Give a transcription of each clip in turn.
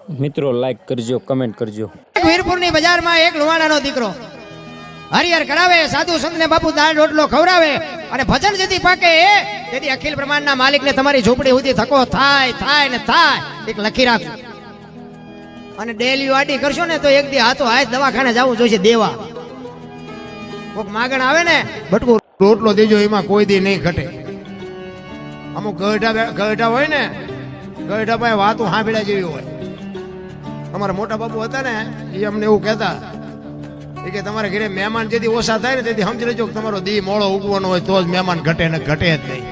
મિત્રો લાઈક કરજો, કમેન્ટ કરજો। વીરપુરની બજારમાં એક લુવાણાનો દીકરો હરિહર કરાવે, સાધુ સંતને બાપુ દાળ રોટલો ખવડાવે અને ભજન જેથી પાકે તેથી અખિલ બ્રહ્માંડના માલિકને તમારી ઝૂંપડી સુધી થકો થાય ને થાય એક લખી રાખો। અને ડેલી વાડી કરશો ને તો એક દી હાથો હાથ દવાખાને જવું જોઈશે દેવા। કોક માગણ આવે ને બટકું રોટલો દેજો, એમાં કોઈ દી નહીં ઘટે। અમુક ગઢા હોય ને, ગઢા પાસે વાતો સાંભળ્યા જેવી હોય। અમારા મોટા બાપુ હતા ને, એ અમને એવું કહેતા કે તમારા ઘરે મહેમાન જેથી ઓછા થાય ને તેથી સમજી લેજો કે તમારો દી મોળો ઉગવાનો હોય તો જ મહેમાન ઘટે ને ઘટે જ નહીં।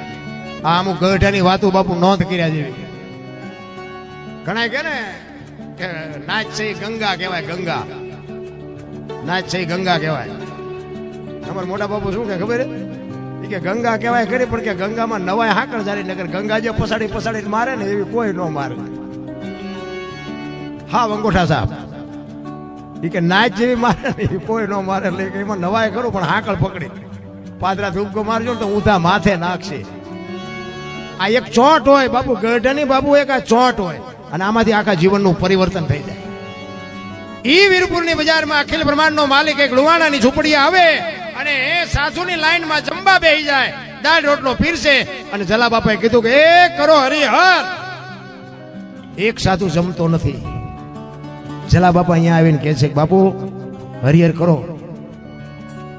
આ અમુક ગઢાની વાતો બાપુ નોંધ કર્યા જેવી। ઘણા કે ને કે નાચ છે ગંગા કહેવાય, ગંગા નાચ છે ગંગા કહેવાય। અમારા મોટા બાપુ શું કે ખબર કે ગંગા કહેવાય ખરી, પણ કે ગંગામાં નવાય હાકળ જારી નગર ગંગા જે પસાડી મારે ને એવી કોઈ ન મારે। હા અંગોઠા સાહેબ એ કે નાચ જેવી મારે ને કોઈ ન મારે, એટલે કે એમાં નવાય કરું પણ હાકળ પકડી પાદરા ધૂપકો મારજો ને તો ઊંધા માથે નાખશે। આ એક ચોટ હોય બાપુ, ગઢની બાપુ એક આ ચોટ હોય અને આમાંથી આખા જીવનનું પરિવર્તન થઈ જાય। ઈ વીરપુરની બજારમાં અખિલ બ્રહ્માંડનો માલિક એક લુવાણાની ઝૂંપડી આવે અને એ સાસુની લાઈનમાં જમવા બેસી જાય, દાળ રોટલો પીરસે અને જલા બાપાએ કીધું કે એ કરો હરિહર। એક સાધુ જમતો નથી। જલા બાપા અહીંયા આવીને કહે છે કે બાપુ હરિહર કરો।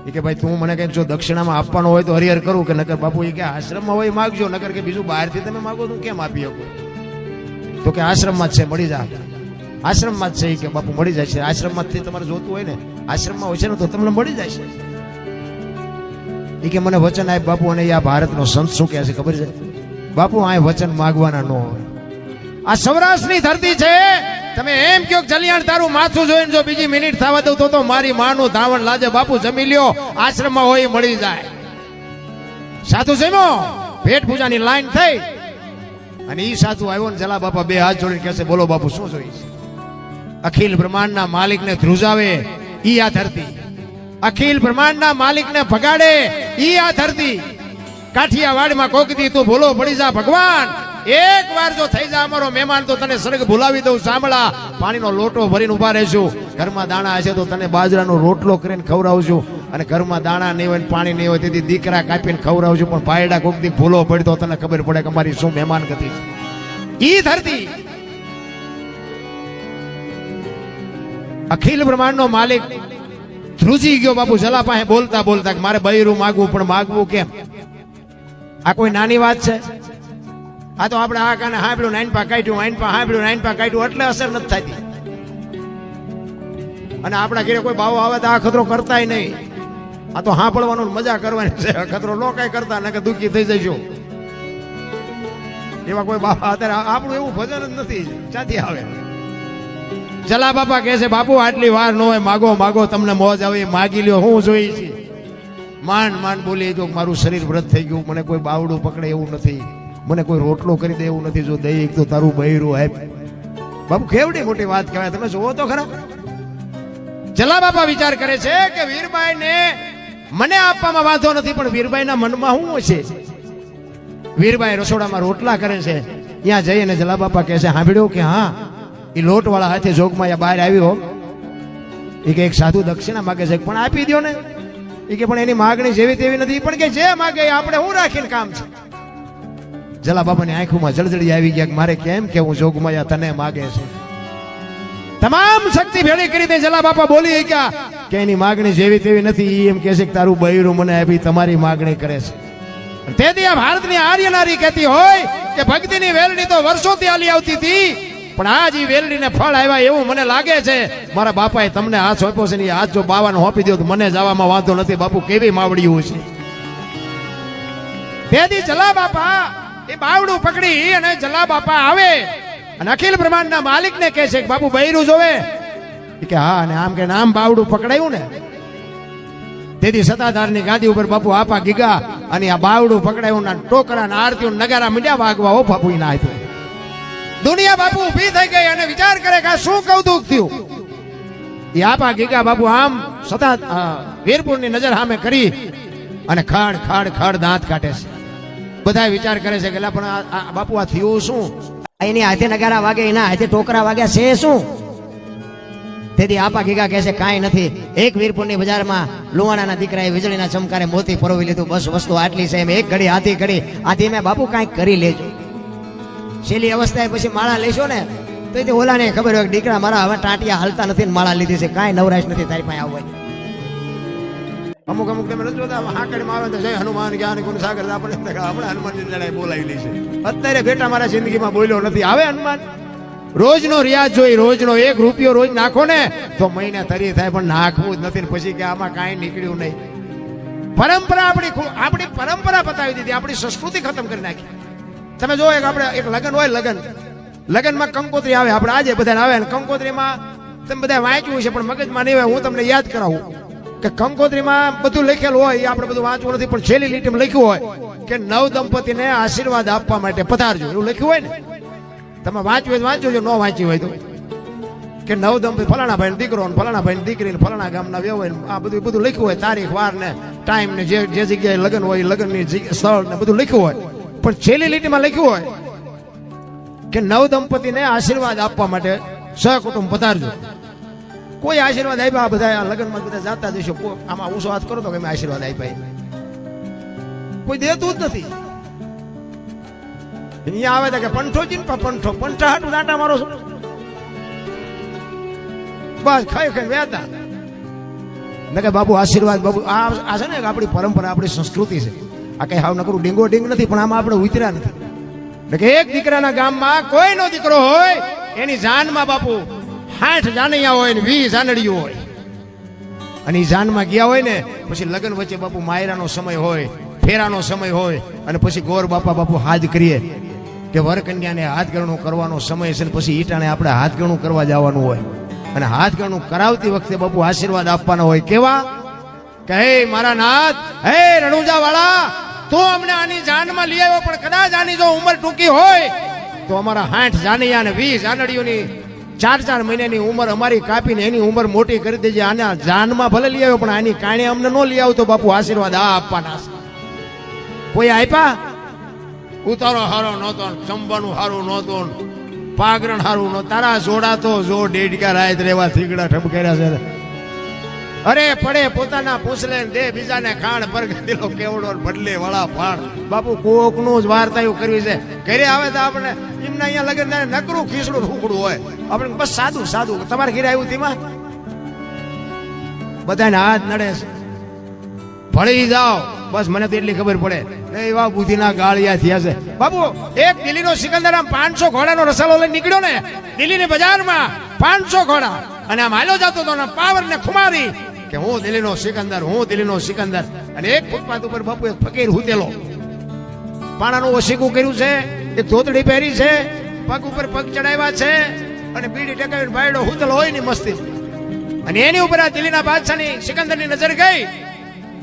એ કે ભાઈ તું મને કઈક જો દક્ષિણામાં આપવાનો હોય તો હરિહર કરું કે નકર બાપુ એ કે આશ્રમમાં હોય માગજો, નકર કે બીજું બહારથી તમે માગો તો કેમ આપી શકો? તો કે આશ્રમમાં જ છે, મળી જા। આશ્રમમાં જ છે કે બાપુ મળી જાય છે, આશ્રમમાંથી તમારે જોતું હોય ને આશ્રમમાં હોય છે ને તો તમને મળી જાય છે। એ કે મને વચન આપ બાપુ, અને આ ભારતનો સંત શું કહે છે ખબર છે બાપુ? આ વચન માગવાના ન હોય। આ સૌરાષ્ટ્રની ધરતી છે, તમે એમ કહો જલિયાણ તારું માથું જોઈને જો બીજી મિનિટ થવા દઉં તો મારી માનું ધાવણ લાજે બાપુ જમી લ્યો, આશ્રમમાં હોય મળી જાય। સાધુ જમ્યો, ભેટ પૂજાની લાઈન થઈ અને ઈ સાધુ આવ્યો ને જલા બાપા બે હાથ જોડીને કહેશે બોલો બાપુ શું જોઈશ? અખિલ બ્રહ્માંડના માલિકને ધ્રુજાવે ઈ આ ધરતી, અખિલ બ્રહ્માંડના માલિકને ભગાડે ઈ આ ધરતી। કાઠિયાવાડમાં કોક દી તું ભૂલો પડી જા ભગવાન, એક વાર જો થઈ જા અમારો મહેમાન તો તને સ્વર્ગ ભૂલાવી દઉં। સાંભળા, પાણીનો લોટો ભરીને ઉભા રહેશું, ઘરમાં દાણા હશે તો તને બાજરાનો રોટલો કરીને ખવડાવશું, અને ઘરમાં દાણા નહીં હોય પાણી નહીં હોય તેથી દીકરા કાપીને ખવડાવશું, પણ ભાઈડા કોક દી ભૂલો પડી તો તને ખબર પડે કે અમારી શું મહેમાન ગતિ છે। ઈ ધરતી અખિલ બ્રહ્માંડનો માલિક ધ્રુજી ગયો બાપુ જલા પાસે બોલતા બોલતા કે મારે બૈરું માગવું, પણ માગવું કેમ? આ કોઈ નાની વાત છે? આ તો આપણે આ કાને હાંભળ્યું નાઈન પા કાઢ્યું, નાઈન પા હાંભળ્યું, નાઈન પા કાઢ્યું એટલે અસર નથી થતી। અને આપણા ઘરે કોઈ બાવો આવે તો આ ખતરો કરતાય નહીં, આ તો હાંભળવાનું મજા કરવાની છે, ખતરો નો કઈ કરતા ને કે દુઃખી થઈ જઈશું। એવા કોઈ બાપા અત્યારે આપણું એવું ભજન જ નથી, ક્યાંથી આવે? જલા બાપા કહે છે બાપુ આટલી વાર ન હોય, માગો માગો તમને મોજ આવે, માગી લ્યો, હું જોઈ છે। માંડ બોલી તો મારું શરીર વ્રત થઈ ગયું, મને કોઈ બાવડું પકડે એવું નથી, મને કોઈ રોટલો કરી દે એવું નથી, જો દઈ તો તારું બૈરું હે। બાપુ કેવડી મોટી વાત કહેવાય, તમે જોવો તો ખરા। જલા બાપા વિચાર કરે છે કે વીરબાઈ ને મને આપવામાં વાંધો નથી, પણ વીરબાઈ ના મનમાં શું હશે? વીરબાઈ રસોડામાં રોટલા કરે છે, ત્યાં જઈને જલા બાપા કહે છે સાંભળ્યો કે હા એ લોટ વાળા હાથે જોગમાં બહાર આવ્યો, એ કે એક સાધુ દક્ષિણા માગે છે પણ આપી દો ને। એ કે પણ એની માગણી જેવી તેવી નથી, પણ કે જે માગે આપણે હું રાખીને કામ છે। જલા બાપાની આંખોમાં જળજળી આવી ગયા કે મારે કેમ કેવું જોગમાયા તને માગે છે। તમામ શક્તિ ભેળી કરી દે જલા બાપા બોલી ગયા કે એની માગણી જેવી તેવી નથી, એમ કહે છે કે તારું બૈરું મને આપી તમારી માગણી કરે છે। તેથી આ ભારતની આર્ય નારી કહેતી હોય કે ભક્તિની વેલડી તો વર્ષોથી હાલી આવતી હતી, પણ આજ ઈ વેલડીને ફળ આવ્યા એવું મને લાગે છે। મારા બાપાએ તમને હાથ સોંપ્યો છે ને, હાથ જો બાવાને હોપી દો તો મને જવામાં વાંધો નથી। બાપુ કેવી માવડિયું છે। તેથી જલા બાપા એ બાવડું પકડી અને જલા બાપા આવે અને અખિલ બ્રહ્માંડના માલિકને કહે છે કે બાપુ બૈરું જોવે? કે હા, અને આમ કે આમ બાવડું પકડાયું ને, તેથી સત્તાધારની ગાદી ઉપર બાપુ આપા ગીગા અને આ બાવડું પકડાયું ના ટોકરા ના આરતીઓ નગારા મીંડ્યા વાગવા ઓ બાપુ ના આપ્યું। દુનિયા બાપુ ઉભી થઈ ગઈ અને વિચાર કરે કે આ શું કૌતુક થયું? એ આપા ગીગા બાપુ આમ સતા વીરપુરની નજર સામે કરી અને ખડ ખડ ખડ દાંત કાઢે છે। બધા વિચાર કરે છે કે પણ બાપુ આ થયું શું? એની હાથે નગારા વાગે, એના હાથે ટોકરા વાગ્યા છે શું? તેથી આપા ગીગા કહે છે કાંઈ નથી. એક વીરપુરની બજારમાં લુવાણાના દીકરાએ વીજળીના ચમકારે મોતી પરોવી લીધું. બસ વસ્તુ આટલી છે. એમ એક ઘડી હાથી ઘડી આથી મેં બાપુ કાંઈક કરી લેજો. છેલ્લી અવસ્થાએ પછી માળા લેશો ને તો એ ઓલાને ખબર હોય કે દીકરા મારા હવે ટાંટિયા હાલતા નથી ને માળા લીધી છે, કાંઈ નવરાશ નથી તારી પાસે આવવાની. અમુક અમુક તમે નથી જોતા હાકડમાં આવે તો જય હનુમાન જ્ઞાન ગુણ સાગર આપણે હમણાં હનુમાનજી લડાઈ બોલાવી લે છે. અત્યારે બેટા મારા જિંદગીમાં બોલ્યો નથી. આવે હનુમાન રોજનો રિયાઝ જોઈ, રોજનો 1 રૂપિયો રોજ નાખો ને તો મહિને તરી થાય, પણ નાખવું જ નથી ને પછી કે આમાં કાંઈ નીકળ્યું નહીં. પરંપરા આપણી પરંપરા પતાવી દીધી, આપણી સંસ્કૃતિ ખતમ કરી નાખી. તમે જો એક આપણે એક લગ્ન હોય, લગ્નમાં કંકોત્રી આવે, આપણે આજે બધાને આવે ને કંકોત્રીમાં તમે બધા વાંચ્યું છે પણ મગજમાં નહીં હોય. હું તમને યાદ કરાવું કે કંકોત્રીમાં બધું લખેલું હોય, એ આપણે બધું વાંચવું નથી, પણ છેલ્લી લીટીમાં લખ્યું હોય કે નવ દંપતીને આશીર્વાદ આપવા માટે પધારજો, એવું લખ્યું હોય ને. તમે વાંચ્યું હોય વાંચો, જો ન વાંચ્યું હોય તો કે નવ દંપતી ફલાણા ભાઈ દીકરો ને ફલાણા ભાઈ દીકરી ને ફલાણા ગામના વ્યવ હોય, આ બધું લખ્યું હોય, તારીખ વાર ને ટાઈમ ને જે જગ્યાએ લગ્ન હોય લગ્નની સ્થળ ને બધું લખ્યું હોય. પણ છેલ્લી લીટીમાં લખ્યું હોય કે નવ દંપતીને આશીર્વાદ આપવા માટે સહકુટુંબ પધારજો. કોઈ આશીર્વાદ આપ્યા? બધા લગ્નમાં બધા જાતા જશો, આમાં ઊંચો હાથ કરો તો કે આશીર્વાદ આપ્યા, કોઈ દેતું જ નથી. અહીંયા આવે તો કે પંઠો ચીનપા પંઠો પંઠા હાટું દાંટા મારો છો, બસ ખાઈ ખાઈ વેતા ને કે બાબુ આશીર્વાદ. બાબુ આ છે ને આપણી પરંપરા, આપણી સંસ્કૃતિ છે. આ કઈ હાવ નકરું ડીંગો ડીંગ નથી, પણ આમાં આપણે ઉતર્યા નથી. એટલે કે એક દીકરાના ગામમાં કોઈનો દીકરો હોય એની જાનમાં બાપુ 60 જાનૈયા હોય ને 20 જાનડીઓ હોય. અને એ જાનમાં ગયા હોય ને પછી લગ્ન વચ્ચે બાપુ માયરાનો સમય હોય, ફેરાનો સમય હોય, અને પછી ગોર બાપુ હાથ કરીએ કે વરકન્યાને હાથગણું કરવાનો સમય છે. પછી ઈટાણે આપણે હાથગણું કરવા જવાનું હોય, અને હાથગણું કરાવતી વખતે બાપુ આશીર્વાદ આપવાના હોય. કેવા કે હે મારા નાથ, હે રણુજા વાળા, તું અમને આની જાનમાં લઈ આવ્યો, પણ કદાચ આની જો ઉંમર ટૂંકી હોય તો અમારા 60 જાનૈયા ને 20 જાનડીઓની 4 મહિનાની ઉંમર અમારી કાપીને એની ઉંમર મોટી કરી દેજે. આના જાનમાં ભલે લઈ આવ્યો, પણ આની કાણે અમને ન લઈ આવતો બાપુ આશીર્વાદ આપવાના છે. કોઈ આપ્યા? ઉતારો હારો નહોતો, જમવાનું હારું નહોતું, પાગરણ હારું નહોતું. તારા જોડા તો જો ડેડકા રાત રેવા થીગડા ઠપકેર્યા છે. અરે પડે પોતાના પૂછલે દે બીજાને ખાણ પર દિલો કેવડો બદલે વળા ફાણ. બાપુ કોકનું જ વાર્તાયું કરવી છે. ઘરે આવે તો આપણે એમને અહીંયા લગન નકરું ખીસડું ઠુકડું હોય, આપણે બસ સાદું સાદું. તમારે ઘરે આવ્યું તેમાં બધાને હાથ નડે છે, ભળી જાઓ બસ. મને તો એટલી ખબર પડે એવા બુદ્ધિના ગાળિયા થયા છે બાપુ. એક દિલ્હીનો સિકંદર આમ 500 ઘોડાનો રસાલો લઈને નીકળ્યો ને દિલ્હીની બજારમાં, 500 ઘોડા, અને આમ હાલો જતો હતો ને પાવર ને ખુમારી કે હું દિલ્હીનો સિકંદર, હું દિલ્હીનો સિકંદર. અને એક ફૂટપાથ ઉપર બાપુ એક ફકીર હુતેલો, પાણાનું ઓશીકું કર્યું છે, એક ધોતડી પહેરી છે, પગ ઉપર પગ ચડાવ્યા છે, અને બીડી ટેકાવીને ભાઈડો હુતેલો હોય ની મસ્તી. અને એની ઉપર આ દિલ્હીના બાદશાહની સિકંદરની નજર ગઈ.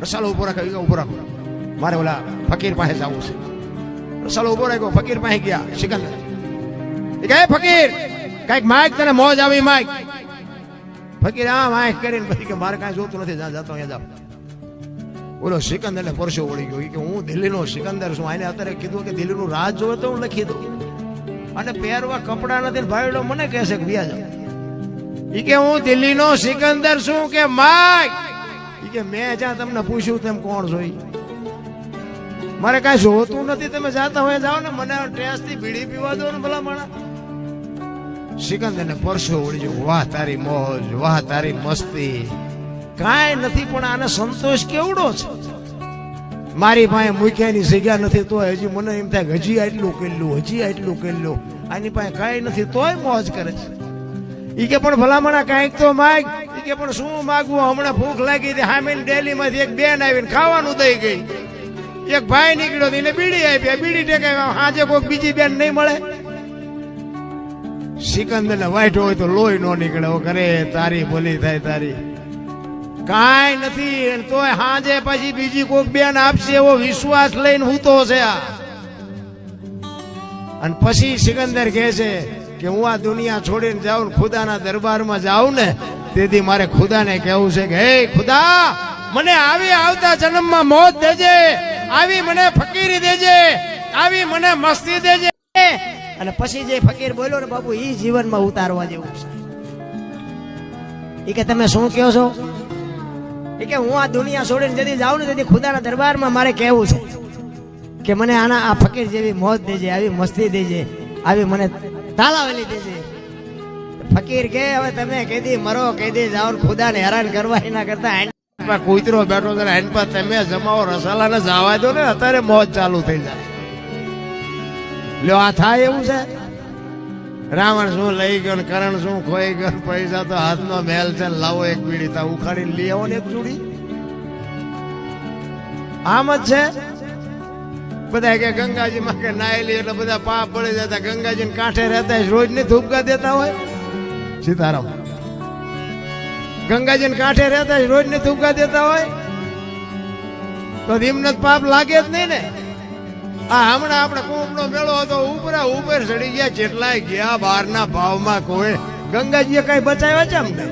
રસાલો ઉભો રાખ્યો, ઉભો રાખો, મારે ઓલા ફકીર પાસે જવું છે. રસાલો ઉભો રાખ્યો, ફકીર પાસે ગયા સિકંદર. એ કહે ફકીર કઈક માગ, તને મોજ આવી માગ. ફકીર આ માગ કરીને પછી કે મારે કાંઈ જોતું નથી, જ્યાં જતો અહીંયા જાવ. બોલો સિકંદર ને પરસો વળી ગયો કે હું દિલ્હીનો સિકંદર છું. આને અત્યારે કીધું કે દિલ્હીનું રાજ જોવે તો હું લખી દઉં, અને પહેરવા કપડા નથી. ભાઈડો મને કહે છે કે વ્યા જાવ. એ કે હું દિલ્હીનો સિકંદર છું કે માગ. એ કે મેં જ્યાં તમને પૂછ્યું તેમ કોણ છો? મારે કાંઈ જોતું નથી, તમે જાતા હોય જાઓ ને, મને ટેસ્ટથી બીડી પીવા દો ને ભલા માણા. સિકંદર ને પરસો વળી ગયો. વાહ તારી મોજ, વાહ તારી મસ્તી, કાંઈ નથી, પણ આને સંતોષ કેવડો છે. મારી પાસે મૂક્યાની જગ્યા નથી તો હજી મને એમ થાય હજી આટલું કેટલું, હજી આટલું કેટલું. આની પાસે કાંઈ નથી તોય મોજ કરે છે. ઈ કે પણ ભલામણા કાંઈક તો માગ. ઈ કે પણ શું માગવું, હમણાં ભૂખ લાગી હતી, હામેલ ડેલીમાંથી એક બેન આવીને ખાવાનું દઈ ગઈ. એક ભાઈ નીકળ્યો એને બીડી આપી, બીડી ટેકાવી, હાજે કોઈક બીજી બેન નહીં મળે. સિકંદર ને વાઈટ હોય તો લોહી નો નીકળે. કરે તારી ભલી થાય તારી, કાંઈ નથી તોય હાજે પછી બીજી કોઈક બેન આપશે એવો વિશ્વાસ લઈને હું તો છે. અને પછી સિકંદર કહે છે કે હું આ દુનિયા છોડીને જાઉં, ખુદાના દરબારમાં જાઉં ને, તેથી મારે ખુદાને કહેવું છે કે હે ખુદા, મને આવી આવતા જન્મમાં મોત દેજે, આવી મને ફકીરી દેજે, આવી મને મસ્તી દેજે. અને પછી જે ફકીર બોલ્યો ને બાપુ ઈ જીવનમાં ઉતારવા જેવું છે. ઈ કે તમે શું કહો છો? ઈ કે હું આ દુનિયા છોડીને જતી જાઉં ને તેથી ખુદાના દરબારમાં મારે કહેવું છે કે મને આ ફકીર જેવી મોજ દેજે, આવી મસ્તી દેજે, આવી મને તાલાવેલી દેજે. ફકીર કે હવે તમે કેદી મરો કેદી જાઓ ને ખુદાને હેરાન કરવા એના કરતા કૂતરો બેઠો છે એન પર તમે જમાવો રસાલા ને જવા દો ને, અત્યારે મોજ ચાલુ થઈ જાય. લ્યો આ થાય એવું છે? રાવણ શું લઈ ગયો ને કરણ શું ખોઈ ગયો, પૈસા તો હાથનો મેલ છે, લાવો એક બીડી તા ઉખાડીને લઈ આવો ને એક ચૂડી. આમ જ છે. બધા કે ગંગાજીમાં કે નાઈ લે એટલે બધા પાપ પડી જતા. ગંગાજી ને કાંઠે રહેતા રોજ ને ધૂપકા દેતા હોય. સીતારામ ગંગાજી ને કાંઠે રહેતા રોજ ને ધૂપકા દેતા હોય તો એમને પાપ લાગે જ નહીં ને. આ હમણાં આપણે કુંભનો મેળો હતો, ઉપર ચડી ગયા, જેટલાય ગયા બહારના ભાવમાં કોઈ ગંગાજીએ કઈ બચાવ્યા છે અમને?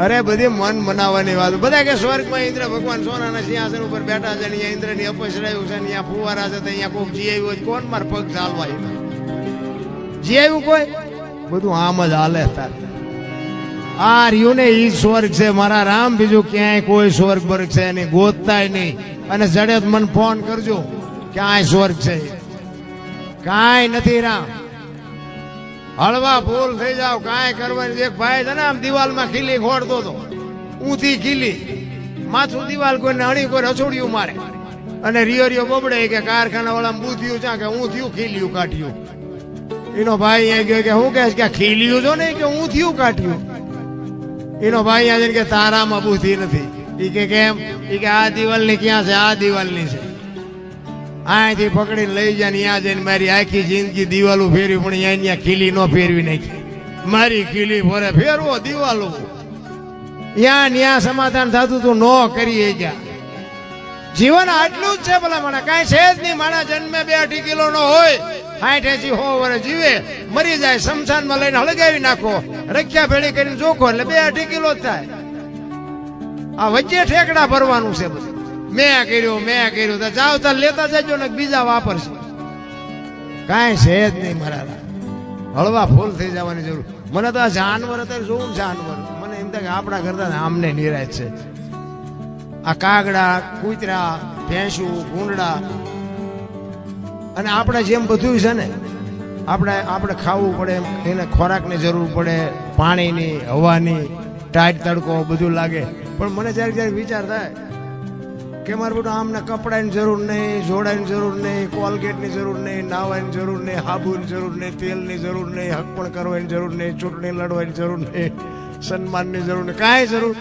અરે બધી મન મનાવવાની વાત. બધા કે સ્વર્ગમાં ઇન્દ્ર ભગવાન સોનાના સિંહાસન ઉપર બેઠા છે, અહીંયા ઇન્દ્ર ની અપસરાયું છે, અહીંયા ફુવારા છે, અહીંયા કોઈક જી આવ્યું હોય, કોણ માર પગ ચાલવા જી આવ્યું કોઈ? બધું આમ જ હાલે. તાર આ રહ્યું ને ઈ સ્વર્ગ છે મારા રામ, બીજું ક્યાંય કોઈ સ્વર્ગ બર્ગ છે નહીં, ગોતતાય નહીં. અને જડે મને ફોન કરજો ક્યાંય સ્વર્ગ છે કાંઈ નથી રામ. હળવા ફૂલ થઈ જાવ કાંઈ કરવાની. એક ભાઈ છે ને આમ દિવાલમાં ખીલી ખોડતો હતો, ઊંધી ખીલી, માથું દિવાલ કોઈને અણી કોઈ રસોડિયું મારે અને રિયો બબડે કે કારખાના વાળા બુધ્યું ચા કે ઊંધિયું ખીલ્યું કાઢ્યું. એનો ભાઈ અહીંયા ગયો કે હું કે ખીલ્યું છો ને કે ઊંધિયું કાઢ્યું. એનો ભાઈ અહીંયા કે તારામાં બુદ્ધિ નથી. ઈ કે કેમ? ઈ કે આ દિવાલ ની ક્યાં છે? આ દિવાલ ની છે. અહીંથી પકડીને લઈ જાય ત્યાં જઈને મારી આખી જિંદગી દિવાલો ફેરવી, પણ અહીંયા ખીલી નો ફેરવી નાખી. મારી ખીલી ફરે ફેરવો દિવાલો. ત્યાં સમાધાન થતું તું નો કરી ગયા. જીવન આટલું જ છે ભલા મને, કાંઈ છે જ નહીં. મારા જન્મે 2-2.5 કિલો નો હોય, 60-80 વર્ષ જીવે, મરી જાય, શમશાનમાં લઈને હળગાવી નાખો, રખ્યા ભેળી કરીને જોખો એટલે 2-2.5 કિલો જ થાય. આ વચ્ચે ઠેકડા ભરવાનું છે બધું. મેં કર્યું તો જાવ તાર લેતા જજો ને બીજા વાપરશે. કાંઈ છે જ નહીં મારા. હળવા ફૂલ થઈ જવાની જરૂર. મને તો આ જાનવર અત્યારે જોવું, જાનવર મને એમ થાય કે આપણા કરતા આમને નિરાશ છે. આ કાગડા, કૂતરા, ભેંસું, ભૂંડડા, અને આપણે જેમ બધું છે ને, આપણે ખાવું પડે, એને ખોરાકની જરૂર પડે, પાણીની, હવાની, ટાઈટ તડકો બધું લાગે. પણ મને જ્યારે વિચાર થાય કે મારે બધું આમને કપડાની જરૂર નહીં, જોડાની જરૂર નહીં, કોલગેટની જરૂર નહીં, નાવાની જરૂર નહીં, હાબુની જરૂર નહીં, તેલની જરૂર નહીં, હકપણ કરવાની જરૂર નહીં, ચૂંટણી લડવાની જરૂર નહીં, સન્માનની જરૂર નહીં, કાંઈ જરૂર.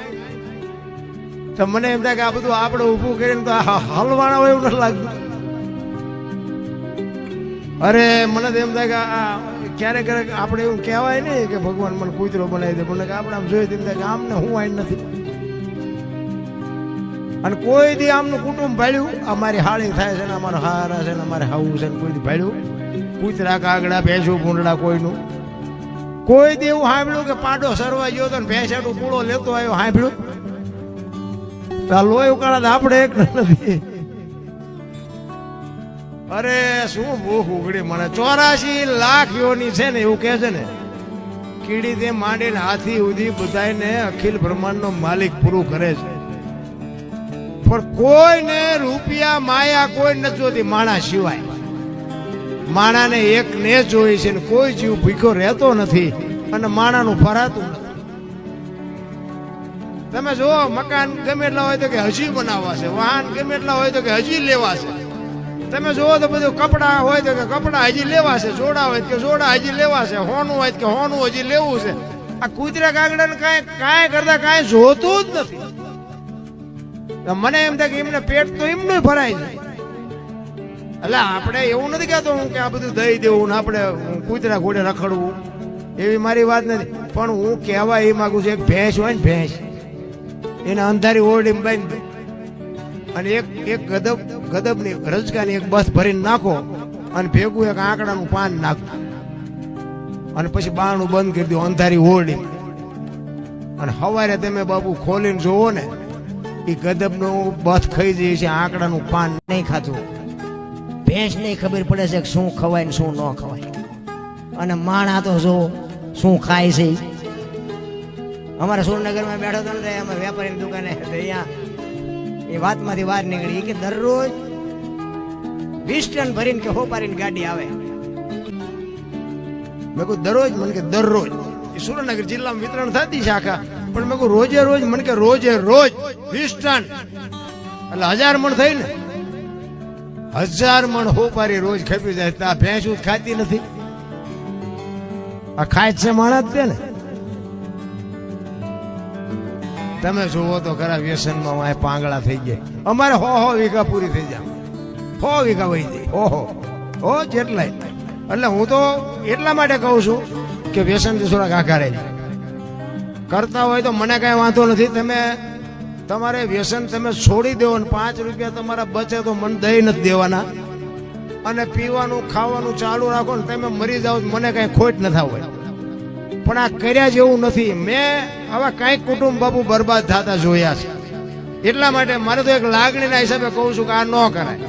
તો મને એમ થાય કે આ બધું આપણે ઊભું કરીને તો હલવાના હોય એવું નથી લાગતું. અરે મને તો એમ થાય કે ક્યારેક આપણે એવું કહેવાય નહીં કે ભગવાન મને કૂતરો બનાવી દે, પણ આપણે આમ જોઈએ તેમ થાય કે આમને હું આઈ નથી. અને કોઈ દી આમનું કુટુંબ ભાળ્યું? અમારી હાળી થાય છે ને, અમારા હારા છે ને, અમારે હાવું છે ને, કોઈ દી ભાળ્યું? કૂતરા, કાગડા, ભેંસું, ભૂંડડા કોઈનું કોઈ દી એવું સાંભળ્યું કે પાડો સરવા ગયો હતો ને ભેંસાનું પૂળો લેતો આવ્યો? સાંભળ્યું? લોહી ઉકાળા આપણે એક નથી. અરે શું ભૂખ ઉઘડી મને. 84 લાખ યોની છે ને એવું કે છે ને, કીડી તે માંડીને હાથી સુધી બધાને અખિલ બ્રહ્માંડ નો માલિક પૂરું કરે છે. પણ કોઈને રૂપિયા માયા કોઈ નથી જોતી માણા સિવાય. માણાને એક ને જોઈ છે ને કોઈ જીવ ભૂખ્યો રહેતો નથી અને માણાનું ફરાતું નથી. તમે જો મકાન ગમે એટલા હોય તો કે હજી બનાવવા છે, વાહન ગમે એટલા હોય તો કે હજી લેવા છે. તમે જુઓ તો બધું કપડા હોય તો કે કપડા હજી લેવા છે, જોડા હોય કે જોડા હજી લેવા છે, હોનું હોય કે હોનું હજી લેવું છે. આ કૂતરા કાગડાને કાંઈ કરતા કાંઈ જોતું જ નથી. મને એમ થાય કે એમને પેટ તો એમનું ભરાય છે. એટલે આપણે એવું નથી કહેતો હું કે આ બધું દઈ દેવું ને આપણે કૂતરા ઘોડે રખડવું, એવી મારી વાત નથી. પણ હું કહેવા એ માંગુ છું, એક ભેંસ હોય ને, ભેંસ એને અંધારી ઓરડીમાં બાંધી દો અને એક ગદબની રજકાની એક બસ ભરીને નાખો અને ભેગું એક આંકડાનું પાન નાખો અને પછી બારણું બંધ કરી દો અંધારી ઓરડી. અને સવારે તમે બાપુ ખોલીને જોવો ને, એ ગદબનું બસ ખાઈ જાય છે, આંકડાનું પાન નહીં ખાતું. ભેંસ નહીં ખબર પડે છે કે શું ખવાય ને શું ન ખવાય. અને માણા તો જો શું ખાય છે. અમારા સુરનગરમાં બેઠો હતો ને અમે વેપારીની દુકાને અહીંયા એ વાતમાંથી બહાર નીકળી કે દરરોજ 20 ટન ભરીને કે હોપારીને ગાડી આવે. મેં કહું દરરોજ? મને કે દરરોજ. એ સુરેન્દ્રનગર જિલ્લામાં વિતરણ થતી છે આખા, પણ મેં કહું રોજે રોજ? મને કે રોજે રોજ 20 ટન એટલે 1000 મણ થઈ ને. 1000 મણ હોપારી રોજ ખપી જાય. આ ભેંસ ખાતી નથી, આ ખાય છે માણસ છે ને. તમે જોવો તો ખરા વ્યસનમાં વાય પાંગળા થઈ જાય. અમારે 100 વીઘા પૂરી થઈ જાય, 100 વીઘા વહી જાય. ઓહો જેટલાય. એટલે હું તો એટલા માટે કહું છું કે વ્યસનથી થોડાક આઘારે કરતા હોય તો મને કાંઈ વાંધો નથી. તમે તમારે વ્યસન તમે છોડી દેવો ને 5 રૂપિયા તમારા બચે તો મને દઈ નથી દેવાના, અને પીવાનું ખાવાનું ચાલુ રાખો ને તમે મરી જાઓ મને કાંઈ ખોટ ન થાવ હોય. પણ આ કર્યા જેવું નથી. મેં આવા કાંઈક કુટુંબ બાપુ બરબાદ થતા જોયા છે. એટલા માટે મારે તો એક લાગણીના હિસાબે કહું છું કે આ ન કરાય.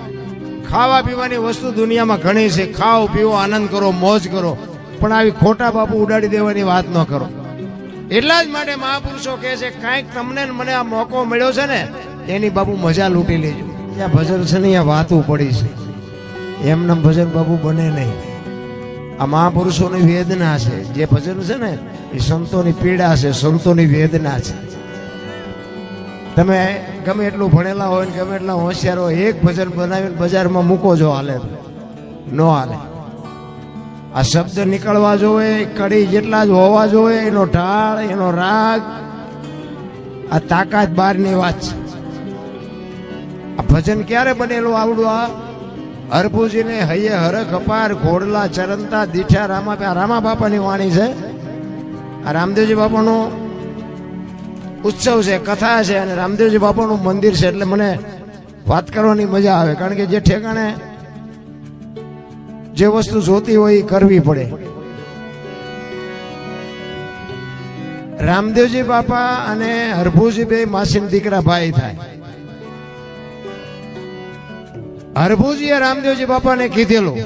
ખાવા પીવાની વસ્તુ દુનિયામાં ઘણી છે, ખાઓ પીવો આનંદ કરો મોજ કરો, પણ આવી ખોટા બાપુ ઉડાડી દેવાની વાત ન કરો. એટલા જ માટે મહાપુરુષો કહે છે કાંઈક તમને ને મને આ મોકો મળ્યો છે ને એની બાપુ મજા લૂંટી લેજો. ત્યાં ભજન છે ને અહીંયા વાતું પડી છે, એમને ભજન બાપુ બને નહીં. આ મહાપુરુષોની વેદના છે. જે ભજન છે ને એ સંતોની પીડા છે, સંતોની વેદના છે. તમે ગમે એટલું ભણેલા હોય ને ગમે એટલા હોશિયાર હોય, એક ભજન બનાવીને બજારમાં મૂકો જો હાલે ન હાલે. આ શબ્દ નીકળવા જોવે, કડી જેટલા જ હોવા જોવે, એનો ઢાળ એનો રાગ, આ તાકાત બહારની વાત છે. આ ભજન ક્યારે બનેલું આવડું? આ હરભુજીને હૈયે હરખ અપાર ઘોડલા ચરંતા દીઠા રામા બાપાની વાણી છે. આ રામદેવજી બાપાનો ઉત્સવ છે, કથા છે, અને રામદેવજી બાપાનું મંદિર છે. એટલે મને વાત કરવાની મજા આવે, કારણ કે જે ઠેકાણે જે વસ્તુ જોતી હોય એ કરવી પડે. રામદેવજી બાપા અને હરભુજી બે માસીન દીકરા ભાઈ થાય. હરભુજીએ રામદેવજી બાપાને કીધેલું,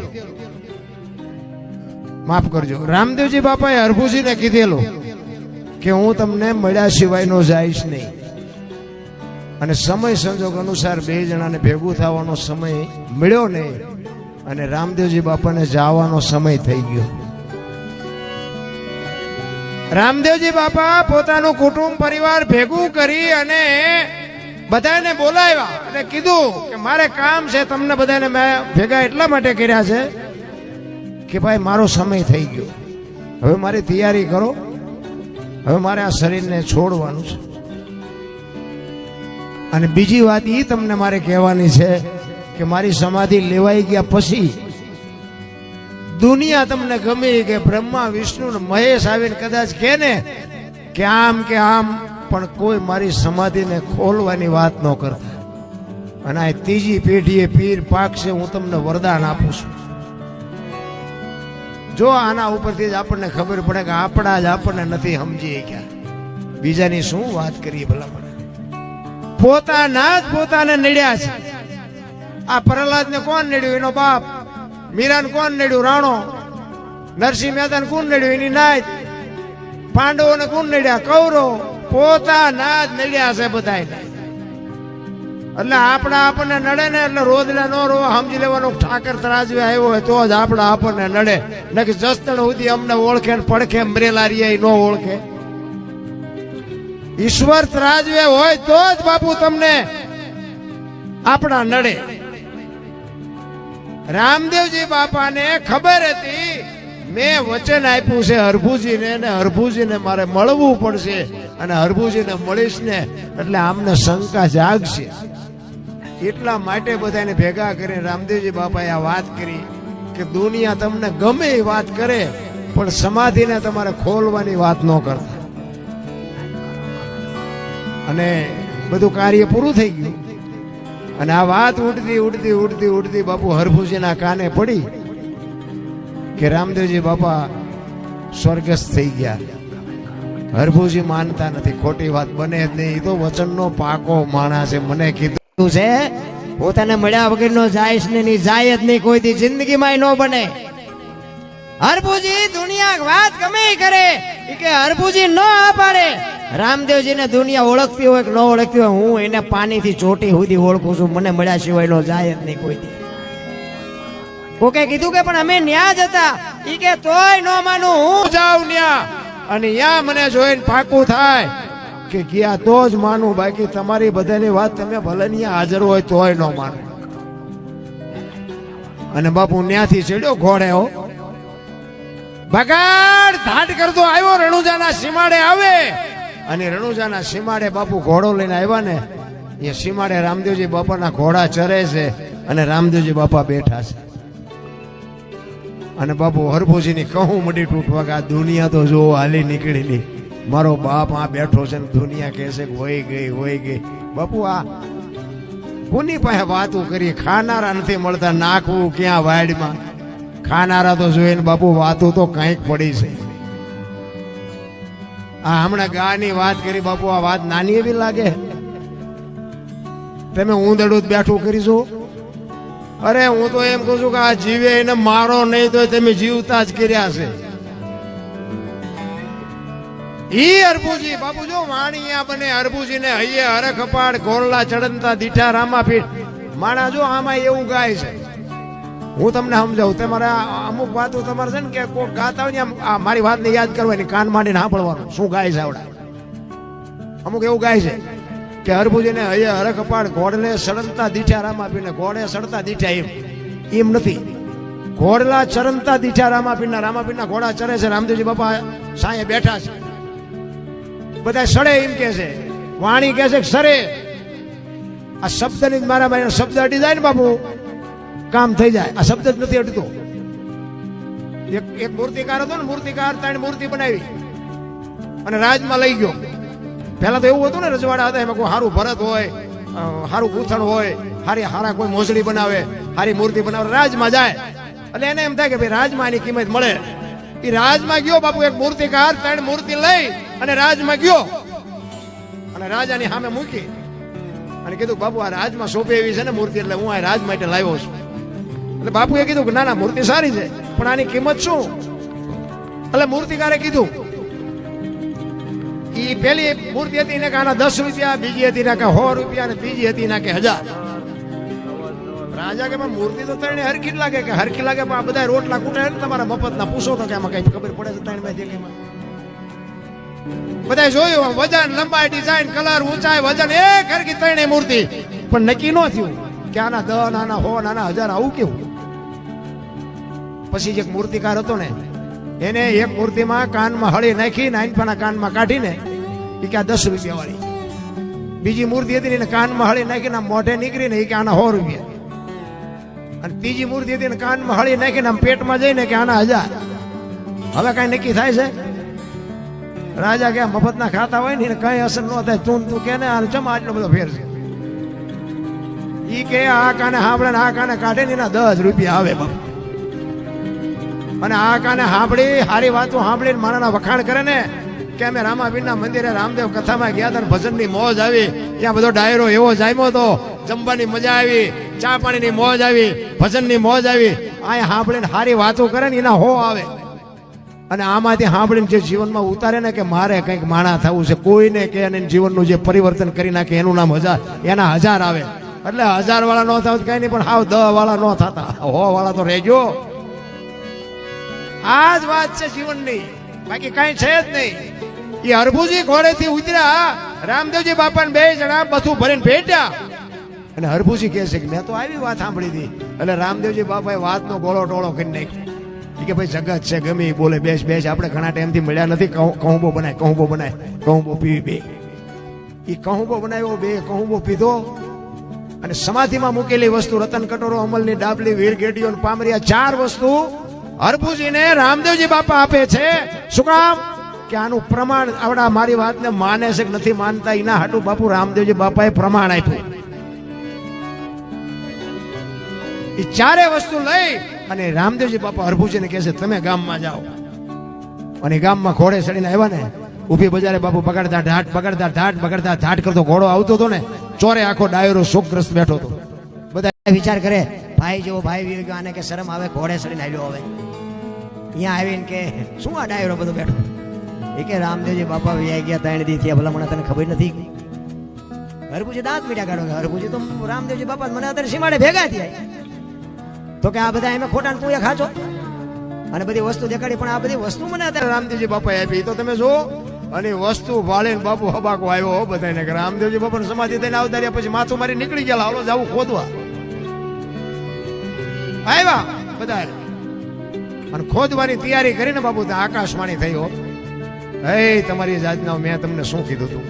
માફ કરજો, રામદેવજી બાપાએ હરભુજીને કીધેલું કે હું તમને મળ્યા સિવાય નો જઈશ નહીં. અને સમય સંજોગ અનુસાર બે જણાને ભેગું થવાનો સમય મળ્યો નહીં, અને રામદેવજી બાપાને જવાનો સમય થઈ ગયો. રામદેવજી બાપા પોતાનું કુટુંબ પરિવાર ભેગું કરી અને બધાને બોલાવ્યા અને કીધું કે મારે કામ છે, તમને બધાને મેં ભેગા એટલા માટે કર્યા છે કે ભાઈ મારો સમય થઈ ગયો, હવે મારી તૈયારી કરો, હવે મારે આ શરીરને છોડવાનું છે. અને બીજી વાત એ તમને મારે કહેવાની છે કે મારી સમાધિ લેવાઈ ગયા પછી દુનિયા તમને ગમે કે બ્રહ્મા વિષ્ણુ ને મહેશ આવીને કદાચ કહે ને કે આમ, પણ કોઈ મારી સમાધિને ખોલવાની વાત ન કરતા. અને આ ત્રીજી પેઢીએ પીર પાકશે, હું તમને વરદાન આપું છું. જો આના ઉપરથી જ આપણને ખબર પડે કે આપણા જ આપણને નથી સમજી ગયા, બીજાની શું વાત કરીએ ભલા પડે. પોતાના જ પોતાને નડ્યા છે. આ પ્રહલાદ ને કોણ નડ્યું? એનો બાપ. મીરાને કોણ નડ્યું? રાણો. નરસિંહ મહેતાને કોણ નડ્યું? એની નાત. પાંડવોને કોણ નડ્યા? કૌરવ. પોતાના જ નડ્યા છે બધા. એટલે આપણને નડે ને એટલે રોદલા નો રોવા સમજી લેવાનું. ઠાકર તરાજવે આવ્યો હોય તો જ આપણને નડે, નકી જસ્તણ સુધી અમને ઓળખે ને પડખે મરેલા રહ્યા ન ઓળખે. ઈશ્વર ત્રાજવે હોય તો જ બાપુ તમને આપણા નડે. રામદેવજી બાપાને ખબર હતી મેં વચન આપ્યું છે હરભુજીને, ને હરભુજીને મારે મળવું પડશે, અને હરભુજીને મળીશ ને એટલે આમને શંકા જાગશે. એટલા માટે બધાને ભેગા કરીને રામદેવજી બાપાએ આ વાત કરી કે દુનિયા તમને ગમે એ વાત કરે, પણ સમાધિને તમારે ખોલવાની વાત ન કરતા. અને બધું કાર્ય પૂરું થઈ ગયું. અને આ વાત ઉડતી બાપુ હરભુજીના કાને પડી કે રામદેવજી બાપા સ્વર્ગસ્થ થઈ ગયા. હરભુજી માનતા નથી, ખોટી વાત બને જ નહીં. તો વચનનો પાકો માણસ છે. મને કીધું છે પોતાને મળ્યા વગરનો જાય ને ની જાય જ નહીં, કોઈ દી જિંદગીમાં ન બને. હરભુજી દુનિયા વાત ગમે ઈ કરે, ઈ કે હરભુજી ન આ પાડે. રામદેવજીને દુનિયા ઓળખતી હોય કે ન ઓળખતી હોય, હું એને પાણીથી ચોટી સુધી ઓળખું છું. મને મળ્યા સિવાય નો જાય જ નહીં કોઈ દી. કોકે કીધું કે પણ અમે ન્યા જ હતા, ઈ કે તોય ન માનું. હું જાઉં ન્યા અને ન્યા મને જોઈને પાકું થાય કે ગયા તો જ માનું, બાકી તમારી બધાની વાત તમે ભલે ન્યા હાજર હોય તોય ન માનું. અને બાપુ ન્યાથી ચડ્યો ઘોડે, હો બગાડ ધાટ કરતો આવ્યો રણુજાના સીમાડે આવે. અને રણુજાના સીમાડે બાપુ ઘોડો લઈને આવ્યા ને, એ સીમાડે રામદેવજી બાપાના ઘોડા ચરે છે અને રામદેવજી બાપા બેઠા છે. અને બાપુ હરભુજીની કહું મડી તૂટવા કે આ દુનિયા તો જો હાલી નીકળેલી, મારો બાપ આ બેઠો છે ને દુનિયા કહે છે કે હોય ગઈ. બાપુ આ કોની પાસે વાતો કરી? ખાનારા નથી મળતા, નાખવું ક્યાં વાડમાં? ખાનારા તો જોઈને બાપુ વાતો તો કંઈક પડી છે. આ હમણાં ગાની વાત કરી બાપુ, આ વાત નાની એવી લાગે? તમે ઊંધડું જ બેઠું કરીશું? અરે હું તો એમ કહું છું કે આ જીવે એને મારો નહીં તો તમે જીવતા જ કર્યા છે. ઈ હરભુજી બાપુ જો વાણિયા બને, હરભુજી ને હૈયે હરખ અપાડ, ગોરલા ચડનતા દીઠા રામાપીઠ. માણા જો આમાં એવું ગાય છે. હું તમને સમજાવું, તમારે અમુક વાતો તમારે છે ને કે કોઈ ગાતા હોય ને, આ મારી વાતને યાદ કરવાની, કાન માંડીને સાંભળવાનું શું ગાય છે. આવડા અમુક એવું ગાય છે કે હરભુજીને હૈયે હરખ અપાડ, ઘોડલે સડનતા દીઠા રામાપીને. ઘોડે સડતા દીઠા એમ નથી, ઘોડલા ચરણતા દીઠા રામાપીરના. રામાપીરના ઘોડા ચરે છે, રામદેવજી બાપા સાંયે બેઠા છે. બધા સડે એમ કે છે, વાણી કે છે કે સરે. આ શબ્દની જ મારા ભાઈ શબ્દ અડી જાય ને બાપુ કામ થઈ જાય. આ શબ્દ જ નથી અડતો. એક મૂર્તિકાર હતો ને, મૂર્તિકાર ત્રણ મૂર્તિ બનાવી અને રાજમાં લઈ ગયો. પહેલા તો એવું હતું ને, રજવાડા હતા, એમાં કોઈ સારું ભરત હોય, સારું ગૂંથણ હોય, હારા કોઈ મોસડી બનાવે, સારી મૂર્તિ બનાવે, રાજમાં જાય. એટલે એને એમ થાય કે ભાઈ રાજમાં એની કિંમત મળે. એ રાજમાં ગયો બાપુ, એક મૂર્તિકાર ત્રણ મૂર્તિ લઈ અને રાજમાં ગયો અને રાજાની સામે મૂકી અને કીધું બાપુ આ રાજમાં સોંપે એવી છે ને મૂર્તિ, એટલે હું આ રાજ માટે લાવ્યો છું. એટલે બાપુએ કીધું કે ના ના મૂર્તિ સારી છે, પણ આની કિંમત શું? એટલે મૂર્તિકારે કીધું, ઈ પેલી મૂર્તિ હતી ને કે આના 10 રૂપિયા, બીજી હતી ને કે 100 રૂપિયા, અને ત્રીજી હતી ને કે 1000. રાજા કે મૂર્તિ તો ત્રણે હરખી જ લાગે, કે હરખી લાગે પણ આ બધા રોટલા કૂટે ને તમારા મફતના, પૂછો તો કે આમાં કઈ ખબર પડે છે? ત્રણ માં દેલીમાં બધા જોયું, વજન, લંબાઈ, ડિઝાઇન, કલર, ઊંચાઈ, વજન એક હરખી ત્રણે મૂર્તિ, પણ નક્કી ન થયું કે આના 10, આના 100, આના 1000, આવું કેવું? પછી એક મૂર્તિકાર હતો ને, એને એક મૂર્તિમાં કાનમાં હળી નાખી, નાનપણા કાનમાં કાઢીને એ કે આ 10 રૂપિયા વાળી. બીજી મૂર્તિ હતી ને કાનમાં હળી નાખીને મોઢે નીકળીને એ કે આના 100 રૂપિયા. અને ત્રીજી મૂર્તિ હતી ને કાનમાં હળી નાખીને આમ પેટમાં જઈને કે આના 1000. હવે કઈ નક્કી થાય છે? રાજા કે મફતના ખાતા હોય ને કઈ અસર ન થાય. તું કે ને ચમ આટલો બધો ફેર છે? ઈ કે આ કાને સાંભળે ને આ કાને કાઢે ને એના 10 રૂપિયા આવે બાપુ. અને આ કાને સાંભળી, સારી વાતો સાંભળીને મારાના વખાણ કરે ને કે અમે રામાપીરના મંદિરે રામદેવ કથામાં ગયા હતા, ભજનની મોજ આવી, ત્યાં બધો ડાયરો એવો જામ્યો હતો, જમવાની મજા આવી, ચા પાણીની મોજ આવી, ભજનની મોજ આવી. આ સાંભળીને સારી વાતો કરે ને એના 100 આવે. અને આમાંથી સાંભળીને જે જીવનમાં ઉતારે ને કે મારે કંઈક માણા થવું છે, કોઈને કે એને જીવનનું જે પરિવર્તન કરી નાખે એનું નામ 1000, એના 1000 આવે. એટલે 1000 વાળા ન થાવ કઈ નહીં, પણ હાવ 10 વાળા ન થતા, 100 વાળા તો રહેજો. આ જ વાત છે જીવનની, બાકી કઈ છે જ નહીં. એ હરભુજી ઘોડેથી ઉતર્યા, રામદેવજી બાપાને 2 જણા બધું ભરીને ભેટ્યા. અને હરભુજી કહે છે કે મેં તો આવી વાત સાંભળી હતી. એટલે રામદેવજી બાપાએ વાતનો ગોળો ટોળો કરી નાખ્યો કે ભાઈ જગત છે, ગમે એ બોલે, બેસ આપણે ઘણા ટાઈમથી મળ્યા નથી, કહુંબો બનાય, કહુંબો પીવી. 2 એ કહુંબો બનાવ્યો, 2 કહુંબો પીધો. અને સમાધિમાં મૂકેલી વસ્તુ, રતન કટોરો, અમલની ડાબલી, વીર ગેડીઓ, પામરિયા, 4 વસ્તુ હરભુજીને રામદેવજી બાપા આપે છે. શું કામ? કે આનું પ્રમાણ આવડા મારી વાતને માને છે કે નથી માનતા, એના હાટુ બાપુ રામદેવજી બાપાએ પ્રમાણ આપ્યું. એ 4 વસ્તુ લઈ અને રામદેવજી બાપા હરભુજીને કહે છે તમે ગામમાં જાઓ. અને ગામમાં ઘોડે ચડીને આવ્યા ને, ઊભી બજારે બાપુ બગડતા ઢાટ કરતો ઘોડો આવતો હતો ને, ચોરે આખો ડાયરો શોકગ્રસ્ત બેઠો હતો. વિચાર કરે ભાઈ જેવો ભાઈ વી ગયો, આને કે શરમ આવે, ઘોડે ચડીને આવ્યો હવે અહીંયા આવીને કે શું આ ડાયરો બધો બેઠો. એ કે રામદેવજી બાપા વ્યાઈ ગયા 3 દી થયા, ભલા મને તને ખબર નથી. હરભુજી દાંત મીઠા કાઢો કે હરભુજી તો રામદેવજી બાપા મને અત્યારે સીમાડે ભેગા થયા. તો કે આ બધા એમ ખોટા તું એ ખાચો અને બધી વસ્તુ દેખાડી, પણ આ બધી વસ્તુ મને અત્યારે રામદેવજી બાપાએ આપી તો તમે જો. અને વસ્તુ ભાળીને બાપુ હબાકો આવ્યો બધાને કે રામદેવજી બાપાને સમાધિ થઈને આવતા રહ્યા, પછી માથું મારી નીકળી ગયા, હાલો જાવું ખોદવા. આવ્યા બધા અને ખોદવાની તૈયારી કરીને બાપુ ત્યાં આકાશવાણી થયો, હે તમારી જાતના મેં તમને શું કીધું હતું,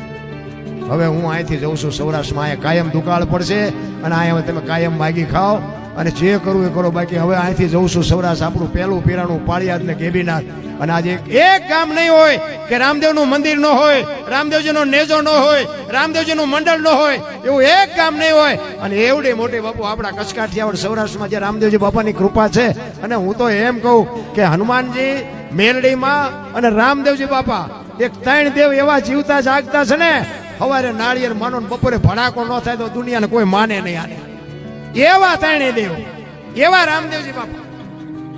હવે હું અહીંથી જઉં છું સૌરાષ્ટ્રમાં, અહીંયા કાયમ દુકાળ પડશે અને અહીંયા તમે કાયમ માગી ખાઓ અને જે કરવું એ કરો, બાકી હવે અહીંથી જઉં છું સૌરાષ્ટ્ર, આપણું પહેલું પીરાણું પાળિયાદ ને ગેબીનાથ. અને આજે એક ગામ નહીં હોય કે રામદેવનું મંદિર ન હોય, રામદેવજીનો નેજો ન હોય, રામદેવજીનું મંડળ ન હોય, એવું એક ગામ નહીં હોય. અને એવડી મોટી બાપુ આપણા કચ્છ કાઠિયાવાડ સૌરાષ્ટ્રમાં જે રામદેવજી બાપાની કૃપા છે. અને હું તો એમ કહું કે હનુમાનજી, મેલડીમાં અને રામદેવજી બાપા એક 3 દેવ એવા જીવતા જાગતા છે ને, સવારે નાળિયેર માનો ને બપોરે ભડાકો ન થાય તો દુનિયાને કોઈ માને નહીં આને. એવા 3 દેવ, એવા રામદેવજી બાપા.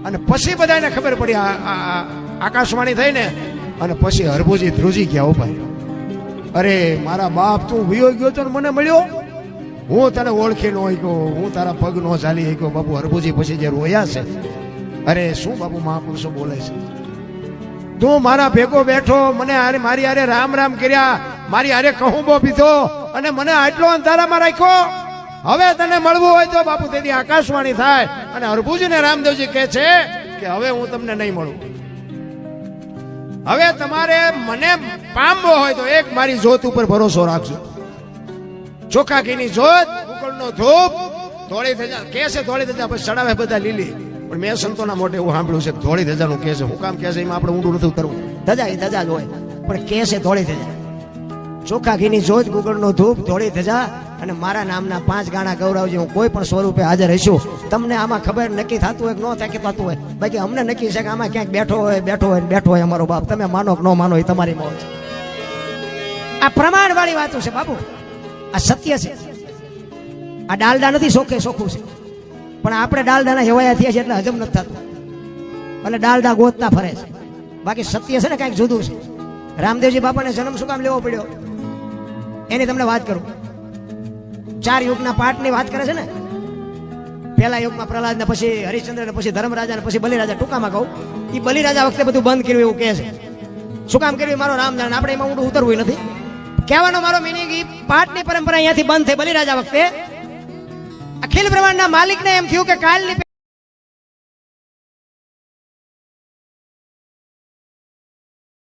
અને પછી બધાને ખબર પડી આકાશવાણી થઈ ને, અને પછી હરભુજી ધ્રુજી ગયા ઉપાય. અરે મારા બાપ, તું વિયો ગયો તો મને મળ્યો, હું તને ઓળખી ન ગયો, હું તારા પગ નો ચાલી ગયો. બાપુ હરભુજી પછી જે રોયા છે, અરે શું બાપુ મહાપુરુષો બોલે છે, તું મારા ભેગો બેઠો, મને મારી હારે રામ રામ કર્યા, મારી હારે કહુંબો પીધો અને મને આટલો અંધારામાં રાખ્યો. હવે તને મળવું હોય તો બાપુ તેથી આકાશવાણી થાય. અને હરભુજી ને રામદેવજી કહે છે કે હવે હું તમને નહીં મળું, હવે તમારે મને પામવો હોય તો એક મારી જોત ઉપર ભરોસો રાખજો. ચોખા ઘીની જોત, ઉકળનો ધૂપ, ધોળી ધજા કે છે, ધોળી ધજા પછી ચડાવે બધા લીલી. પણ મેં સંતોના મોઢે એવું સાંભળ્યું છે ધોળી ધજાનું કે છે. હું કામ કે છે એમાં આપણે ઊંડું નથી ઉતરવું, ધજા એ ધજા જ હોય, પણ કે છે ધોળી ધજા. ચોખા ઘીની જોત, ગુગળનો ધૂપ, ધોળી ધજા અને મારા નામના 5 ગાણા ગૌરવજી, હું કોઈ પણ સ્વરૂપે હાજર રહીશું. તમને આમાં ખબર નક્કી થતું હોય કે ન થાય કે થતું હોય, બાકી અમને નક્કી છે કે આમાં ક્યાંક બેઠો હોય અમારો બાપ. તમે માનો કે ન માનો એ તમારી મોજ. આ પ્રમાણ વાળી વાતો છે બાપુ, આ સત્ય છે. આ ડાલડા નથી, સોખું છે, પણ આપણે ડાલડાના હેવાયા થયા છે એટલે હજમ નથી થતું, એટલે ડાલડા ગોતતા ફરે છે. બાકી સત્ય છે ને કાંઈક જુદું છે. રામદેવજી બાપાને જન્મ શું કામ લેવો પડ્યો એની તમને વાત કરું. 4 યુગના પાઠની વાત કરે છે ને. પહેલા યુગમાં પ્રહલાદ ને, પછી હરિશ્ચંદ્ર ને, પછી ધર્મરાજા ને, પછી બલિરાજા. ટૂંકામાં કહું, એ બલિરાજા વખતે બધું બંધ કર્યું એવું કહે છે. શું કામ કર્યું મારો રામ જાણે, આપણે એમાં ઊંડું ઉતરવું નથી. કહેવાનો મારો મિનિંગ, એ પાઠની પરંપરા અહીંયાથી બંધ થઈ બલિરાજા વખતે. અખિલ બ્રહ્માંડના માલિકને એમ થયું કે કાલની